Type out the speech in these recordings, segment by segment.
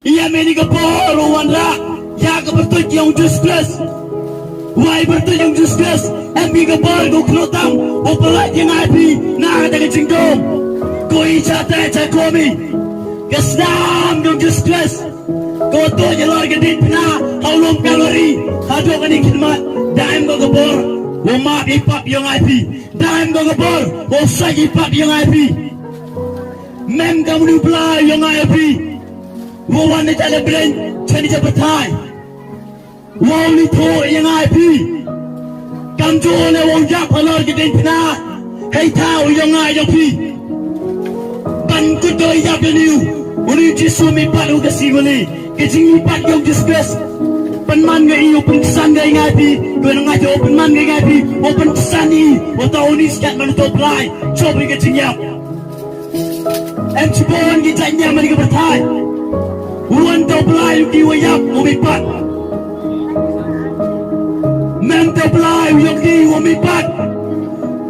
Ia meni kapor wanda ya ka bertuj yang justus. Wai bertuj yang justus. Epi kapor go klotam o pelat yang api na ka jingdom. Ko ichata cha komi. Kesnam go justus. Ko to jalor gedit na haulum kalori. Hado kani khidmat daim go kapor. Wo ma ipap yang api. Daim go kapor. Wo sa ipap yang api. Mem kamu play yang api. Wo wan ta le brain chani cha pathai wo ni tho yang ai pi kam jo le wo yak alor ke den pina hei thao yang ai yang pi ban ku do yak le niu uni jisu mi palu ke sibuli ke jing pat yang disgrace pan man ngai yo pun san ngai ngai pi ko ngai jo pan man ngai ngai pi o pan san ni o ta uni skat man to plai cho bi ke jing yap em chibon ki tanya man ke pathai Wan to play di wayap umipat. Mem to play di umipat.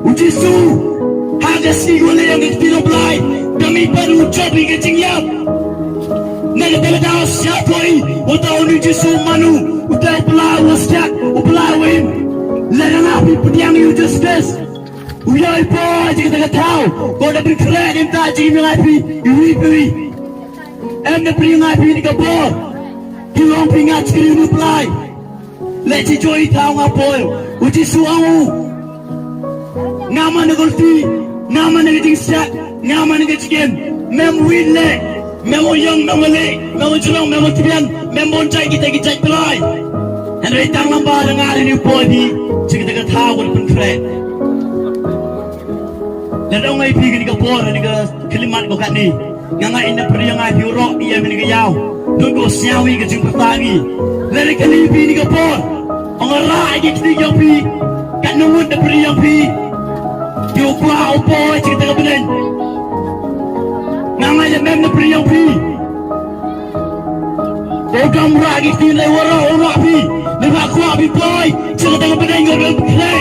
Ujisu haga si wala yang itpilo play. Kami baru cobi ke jingyap. Nega tela daw siya toy. Uta uni jisu manu. Uta play wasyak. Uplay wim. Lera napi pudiang you just this. Uyay po jika tega tau. Kau dah berkeren imta jika ngapi. Iwi. Em na bring ai pi ni kapor. Ki long pi ngat skri nu plai. Le chi joy tao nga pol. Uji suangu. Ngama na golti. Ngama na giting sat. Ngama na giting. Mem win le. Mem o yang mem le. Mem o julong mem o tibian. Mem bon jai kita gijai plai. Hynrei tang lamba da nga ni pol pi. Chi kita ka tao wal pun kret. Le dong ai pi ni kapor ni ka kilimat ko kat ni. Nganga ina priang ai biuro ia meni gayau dugo siawi ke jing pertangi lele kali pi ni kapor ongara ai ke yang pi kan numun de priang pi yo kwa opo cik ta belen nganga ya mem de priang pi do gam ra gi tin le woro ora pi le ba kwa pi boy cik ta belen ngol kle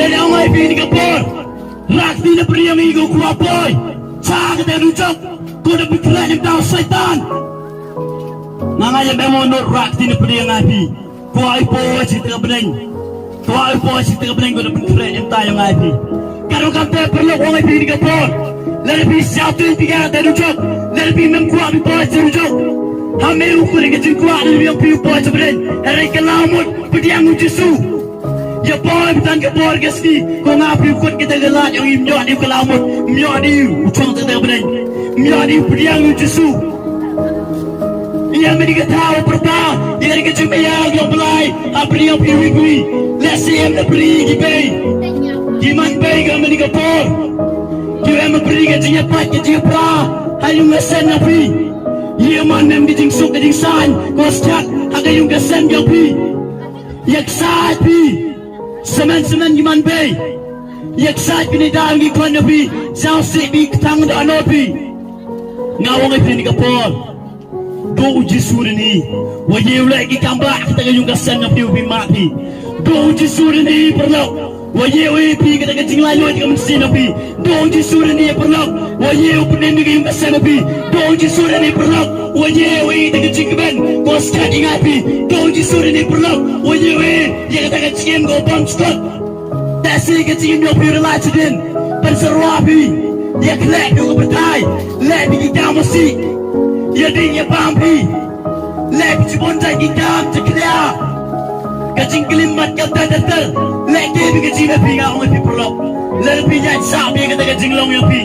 lele ai pi ni kapor rak tin de priang i go kwa boy Cak kita rujak, kau dah berkelan yang tahu syaitan. Ngangaya memang nur rak di negeri yang api. Kau aipo cerita kebening, kau aipo cerita kebening kau dah berkelan yang tahu yang api. Kalau kata perlu orang api di kapur, lebih satu tiga ada rujak, lebih memkuat api boy rujak. Kami ukur yang jengkuat lebih api boy kebening. Hari kelamut pediang ujisu. Ya boy bukan kapur geski, kau ngapi ukut kita gelat yang imyot di kelamut. Miadi ucang tak terbening, miadi pediang ujisu. Ia mereka tahu pertama, ia mereka cuma yang belai, apa yang piwi-piwi. Lesi yang beri gibay, giman bay kami mereka por. Kau yang beri gajinya pat gajinya pra, hayung ngesen napi. Ia mana yang dijingsuk dijingsan, kau sejak agak yung ngesen gapi. Yak saat pi, semen giman bay. Yak saat kini dah lagi kuan nabi, jauh sebi ketang dah nabi. Ngawang ipi ni kapor, do uji suri ni, wajib lagi kambak kita kayung kasan nabi ubi mati. Do uji suri ni perlu, wajib ipi kita kajing lalu kita mesti nabi. Do uji suri ni perlu, wajib upi ni kayung kasan nabi. Do uji suri ni perlu, wajib kita kajing keban, kau sekat ingat pi. Do uji suri ni perlu, wajib kita kajing kau bangskot. Tasik kecil yang pure lacedin, penseruapi, dia kelak dulu bertai, lek kita mesti, dia dia pampi, lek cibon jai kita ceklia, kecing kelimat kata datar, lek dia kecil lebih ngau lebih perlu, lebih jai sah dia kata kecing long yang pi,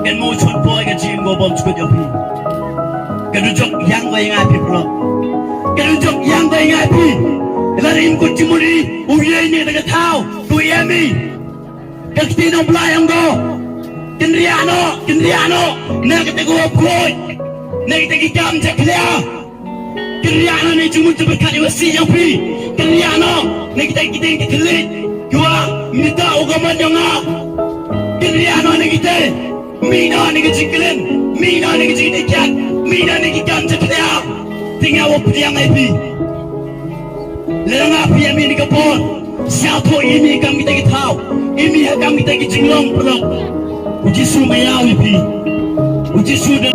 kan mau cun boy kecil mau bom cukup yang pi, kan ujuk yang boy ngapi perlu, kan ujuk yang boy ngapi. Larim ku cimuri, uye ni dekat tahu, tu yemi. Kakti dong belayang go, kendriano, nak kita go boy, nak kita gigam ceklia. Kendriano ni cuma berkat wasi yang pi, kendriano, nak kita kelit, gua minta ugaman yang ngap. Kendriano ni kita, mina ni kecilin, mina ni kecil ikan, mina ni gigam ceklia. Tinggal wap yang api. Lerang api yang ini kapur, siapa ini kami tak tahu, ini kami tak jinglong perlu. Uji sumayau ipi, uji sudah.